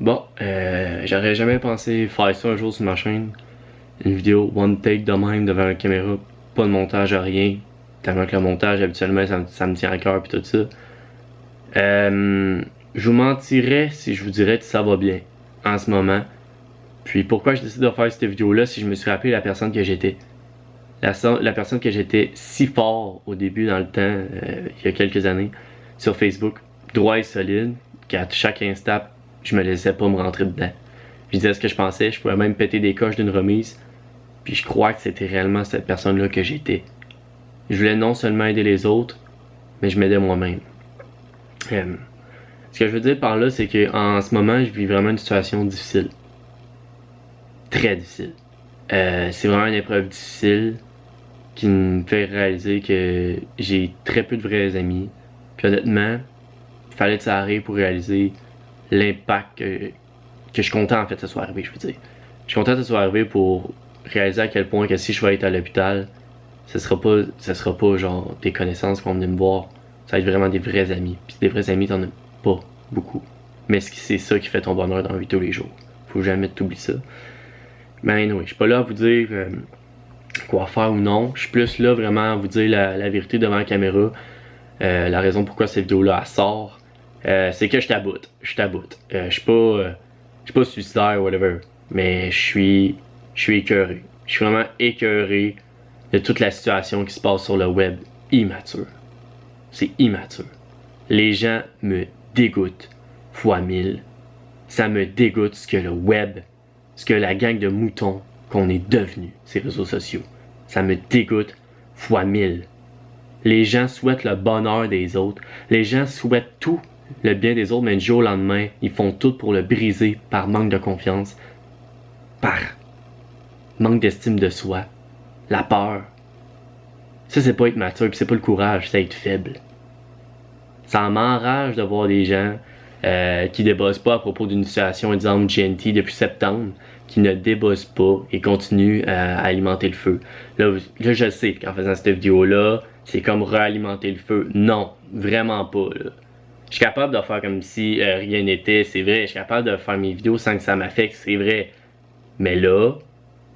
Bon, j'aurais jamais pensé faire ça un jour sur ma chaîne. Une vidéo one take de même devant la caméra, pas de montage, rien. Tellement que le montage, habituellement, ça me tient à cœur pis tout ça. Je vous mentirais si je vous dirais que ça va bien en ce moment. Puis pourquoi je décide de faire cette vidéo-là, si je me suis rappelé la personne que j'étais. La personne que j'étais si fort au début dans le temps, il y a quelques années, sur Facebook, droit et solide, qu'à chaque instant, je me laissais pas me rentrer dedans. Je disais ce que je pensais, je pouvais même péter des coches d'une remise, puis je crois que c'était réellement cette personne-là que j'étais. Je voulais non seulement aider les autres, mais je m'aidais moi-même. Ce que je veux dire par là, c'est qu'en ce moment, je vis vraiment une situation difficile. Très difficile. C'est vraiment une épreuve difficile qui me fait réaliser que j'ai très peu de vrais amis. Puis honnêtement, il fallait que ça arrive pour réaliser l'impact que je suis content en fait que ça soit arrivé, je veux dire. Je suis content que ça soit arrivé pour réaliser à quel point que si je vais être à l'hôpital, ça sera pas genre des connaissances qui vont venir me voir. Ça va être vraiment des vrais amis. Puis des vrais amis, t'en as pas beaucoup. Mais c'est ça qui fait ton bonheur dans la vie tous les jours. Faut jamais t'oublier ça. Mais anyway, je suis pas là à vous dire quoi faire ou non. Je suis plus là vraiment à vous dire la vérité devant la caméra. La raison pourquoi cette vidéo-là elle sort, c'est que je t'aboute. Je suis pas suicidaire ou whatever. Mais je suis écœuré. Je suis vraiment écœuré de toute la situation qui se passe sur le web. Immature. C'est immature. Les gens me dégoûtent fois 1000. Ça me dégoûte ce que le web, ce que la gang de moutons qu'on est devenu, ces réseaux sociaux. Ça me dégoûte fois 1000. Les gens souhaitent le bonheur des autres. Les gens souhaitent tout le bien des autres, mais du jour au lendemain, ils font tout pour le briser par manque de confiance, par manque d'estime de soi, la peur. Ça, c'est pas être mature, puis c'est pas le courage, c'est être faible. Ça m'enrage de voir des gens qui débossent pas à propos d'une situation, exemple GNT depuis septembre, qui ne débossent pas et continuent à alimenter le feu. Là, je sais qu'en faisant cette vidéo-là, c'est comme réalimenter le feu. Non, vraiment pas. Là. Je suis capable de faire comme si rien n'était, c'est vrai. Je suis capable de faire mes vidéos sans que ça m'affecte, c'est vrai. Mais là,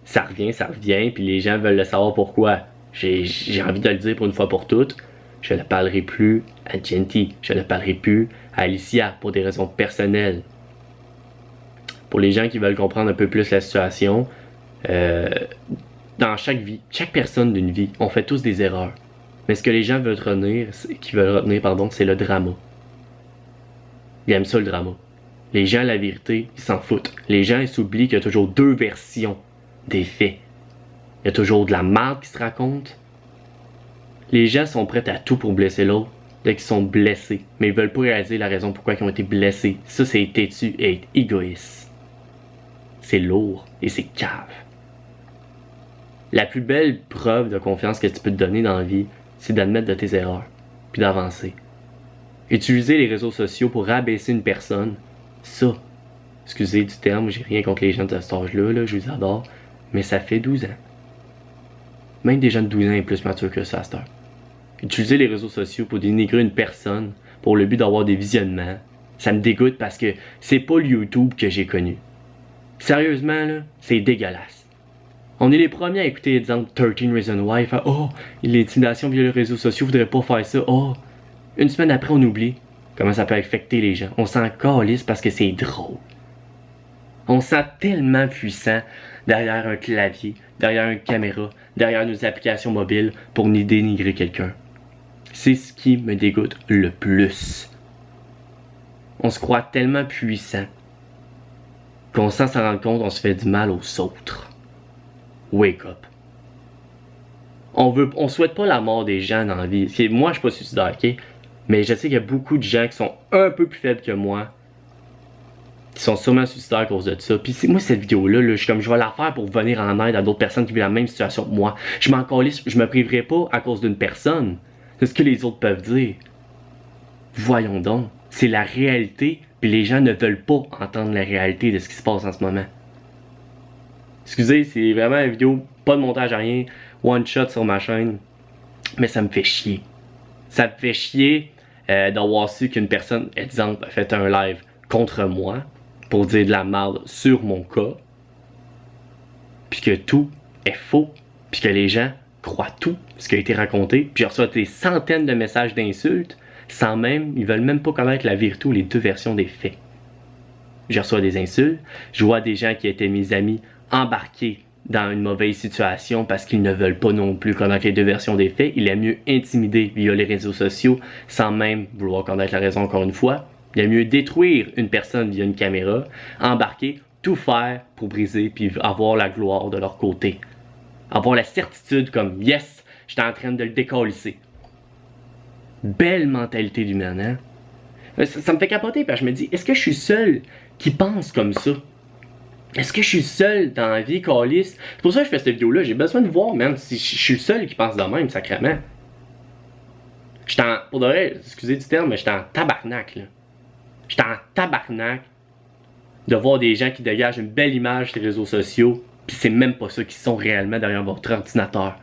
ça revient, puis les gens veulent le savoir pourquoi. J'ai envie de le dire pour une fois pour toutes. Je ne parlerai plus à Genty, je ne parlerai plus à Alicia pour des raisons personnelles. Pour les gens qui veulent comprendre un peu plus la situation, dans chaque vie, chaque personne d'une vie, on fait tous des erreurs. Mais ce que les gens veulent retenir, c'est le drama. Ils aiment ça le drama. Les gens, la vérité, ils s'en foutent. Les gens, ils s'oublient qu'il y a toujours deux versions des faits. Il y a toujours de la merde qui se raconte. Les gens sont prêts à tout pour blesser l'autre dès qu'ils sont blessés, mais ils veulent pas réaliser la raison pourquoi ils ont été blessés. Ça, c'est être têtu et être égoïste. C'est lourd et c'est cave. La plus belle preuve de confiance que tu peux te donner dans la vie, c'est d'admettre de tes erreurs, puis d'avancer. Utiliser les réseaux sociaux pour rabaisser une personne, ça, excusez du terme, j'ai rien contre les gens de cet âge-là, là, je vous adore, mais ça fait 12 ans. Même des gens de 12 ans sont plus matures que ça à cette heure. Utiliser les réseaux sociaux pour dénigrer une personne pour le but d'avoir des visionnements, ça me dégoûte parce que c'est pas le YouTube que j'ai connu. Sérieusement, là, c'est dégueulasse. On est les premiers à écouter, exemple, 13 Reasons Why, faire « Oh, l'intimidation via les réseaux sociaux, voudrait pas faire ça. Oh! » Une semaine après, on oublie comment ça peut affecter les gens. On s'en calisse parce que c'est drôle. On se sent tellement puissant derrière un clavier, derrière une caméra, derrière nos applications mobiles pour nous dénigrer quelqu'un. C'est ce qui me dégoûte le plus. On se croit tellement puissant qu'on sans s'en rendre compte, on se fait du mal aux autres. Wake up. On souhaite pas la mort des gens dans la vie. Moi, je suis pas suicidaire, ok? Mais je sais qu'il y a beaucoup de gens qui sont un peu plus faibles que moi, qui sont sûrement suicidaires à cause de ça. Puis moi, cette vidéo-là, je vais la faire pour venir en aide à d'autres personnes qui vivent la même situation que moi. Je m'en calisse, je me priverai pas à cause d'une personne. C'est ce que les autres peuvent dire. Voyons donc. C'est la réalité, puis les gens ne veulent pas entendre la réalité de ce qui se passe en ce moment. Excusez, c'est vraiment une vidéo, pas de montage à rien, one shot sur ma chaîne, mais ça me fait chier. Ça me fait chier d'avoir su qu'une personne, exemple, a fait un live contre moi, pour dire de la merde sur mon cas, puis que tout est faux, puis que les gens croient tout ce qui a été raconté, puis je reçois des centaines de messages d'insultes, sans même, ils veulent même pas connaître la vérité ou les deux versions des faits. Je reçois des insultes, je vois des gens qui étaient mes amis embarqués dans une mauvaise situation parce qu'ils ne veulent pas non plus connaître les deux versions des faits. Il est mieux intimider via les réseaux sociaux sans même vouloir connaître la raison encore une fois. Il est mieux détruire une personne via une caméra, embarquer, tout faire pour briser puis avoir la gloire de leur côté. Avoir la certitude comme yes, j'étais en train de le décalisser. Belle mentalité d'humain, hein? Ça me fait capoter parce que je me dis, est-ce que je suis seul qui pense comme ça? Est-ce que je suis seul dans la vie, câlisse? C'est pour ça que je fais cette vidéo-là. J'ai besoin de voir, même si je suis le seul qui pense de même, sacrément. Pour de vrai, excusez du terme, mais j'étais en tabarnak, là. J'étais en tabarnak de voir des gens qui dégagent une belle image sur les réseaux sociaux, puis c'est même pas ça qui sont réellement derrière votre ordinateur.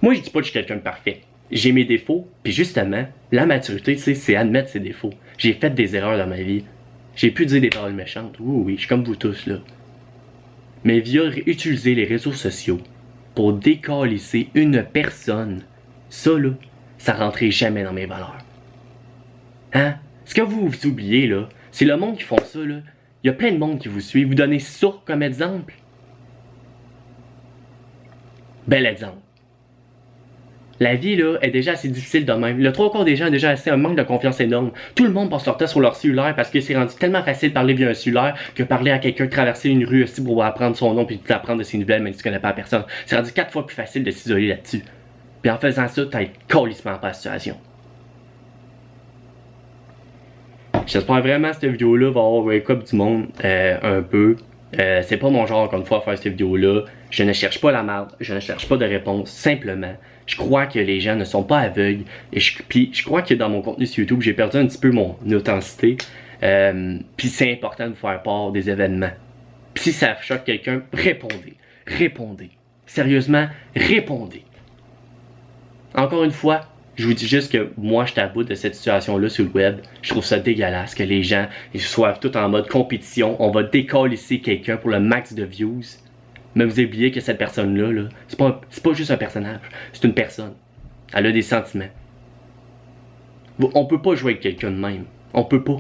Moi, je dis pas que je suis quelqu'un de parfait. J'ai mes défauts, puis justement, la maturité, tu sais, c'est admettre ses défauts. J'ai fait des erreurs dans ma vie. J'ai pu dire des paroles méchantes, oui, je suis comme vous tous, là. Mais via utiliser les réseaux sociaux pour décalisser une personne, ça, là, ça rentrait jamais dans mes valeurs. Hein? Ce que vous oubliez, là, c'est le monde qui font ça, là. Il y a plein de monde qui vous suit. Vous donnez ça comme exemple. Bel exemple. La vie, là, est déjà assez difficile de même. Le 3/4 des gens ont déjà assez un manque de confiance énorme. Tout le monde passe leur temps sur leur cellulaire parce que c'est rendu tellement facile de parler via un cellulaire que parler à quelqu'un, traverser une rue aussi pour apprendre son nom puis apprendre de ses nouvelles même si tu connais pas la personne. C'est rendu 4 fois plus facile de s'isoler là-dessus. Puis en faisant ça, t'as calissement pas la situation. J'espère vraiment que cette vidéo-là va avoir wake up du monde un peu. C'est pas mon genre, encore une fois, à faire cette vidéo-là. Je ne cherche pas la merde, je ne cherche pas de réponse, simplement. Je crois que les gens ne sont pas aveugles. Et puis je crois que dans mon contenu sur YouTube, j'ai perdu un petit peu mon authenticité. Puis c'est important de vous faire part des événements. Puis si ça choque quelqu'un, répondez. Répondez. Sérieusement, répondez. Encore une fois, je vous dis juste que moi, je suis à bout de cette situation-là sur le web. Je trouve ça dégueulasse que les gens ils soient tout en mode compétition. On va décalisser quelqu'un pour le max de views. Mais vous oubliez que cette personne-là, là, c'est pas juste un personnage. C'est une personne. Elle a des sentiments. On peut pas jouer avec quelqu'un de même. On peut pas.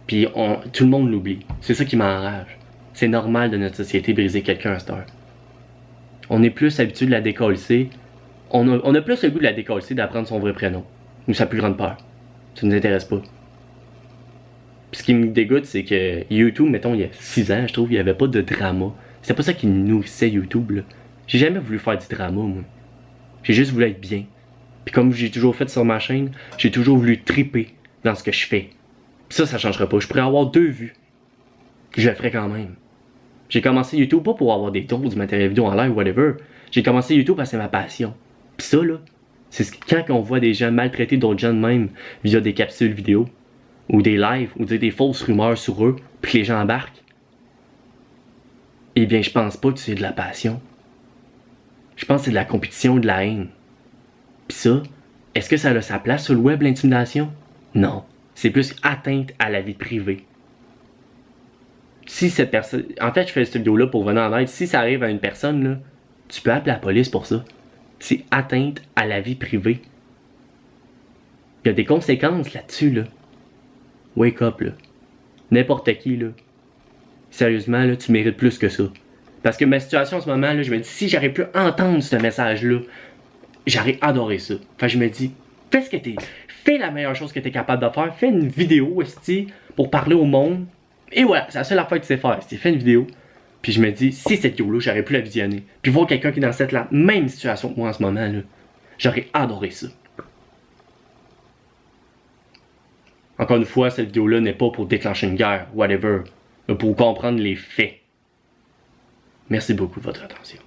Puis tout le monde l'oublie. C'est ça qui m'enrage. C'est normal de notre société briser quelqu'un à cette heure. On est plus habitué de la décalisser. On a plus le goût de la décalisser d'apprendre son vrai prénom. Ou sa plus grande peur. Ça nous intéresse pas. Puis ce qui me dégoûte, c'est que YouTube, mettons, il y a 6 ans, je trouve, il n'y avait pas de drama. C'était pas ça qui nourrissait YouTube, là. J'ai jamais voulu faire du drama, moi. J'ai juste voulu être bien. Puis comme j'ai toujours fait sur ma chaîne, j'ai toujours voulu triper dans ce que je fais. Puis ça changera pas. Je pourrais avoir 2 vues. Je le ferais quand même. J'ai commencé YouTube pas pour avoir des tons, du matériel vidéo en live, whatever. J'ai commencé YouTube parce que c'est ma passion. Puis ça, là, c'est quand on voit des gens maltraiter d'autres gens de même via des capsules vidéo, ou des lives, ou des fausses rumeurs sur eux, puis que les gens embarquent. Eh bien, je pense pas que c'est de la passion. Je pense que c'est de la compétition, de la haine. Pis ça, est-ce que ça a sa place sur le web, l'intimidation? Non. C'est plus atteinte à la vie privée. Si cette personne... En fait, je fais cette vidéo-là pour venir en aide. Si ça arrive à une personne, là, tu peux appeler la police pour ça. C'est atteinte à la vie privée. Il y a des conséquences là-dessus, là. Wake up, là. N'importe qui, là. Sérieusement, là, tu mérites plus que ça. Parce que ma situation en ce moment, là, je me dis, si j'aurais pu entendre ce message-là, j'aurais adoré ça. Enfin, je me dis, fais la meilleure chose que tu es capable de faire. Fais une vidéo, esti, pour parler au monde. Et voilà, c'est la seule affaire que tu sais faire. C'est fais une vidéo. Puis je me dis, si cette vidéo-là, j'aurais pu la visionner. Puis voir quelqu'un qui est dans cette même situation que moi en ce moment, là, j'aurais adoré ça. Encore une fois, cette vidéo-là n'est pas pour déclencher une guerre, whatever. Mais pour comprendre les faits. Merci beaucoup de votre attention.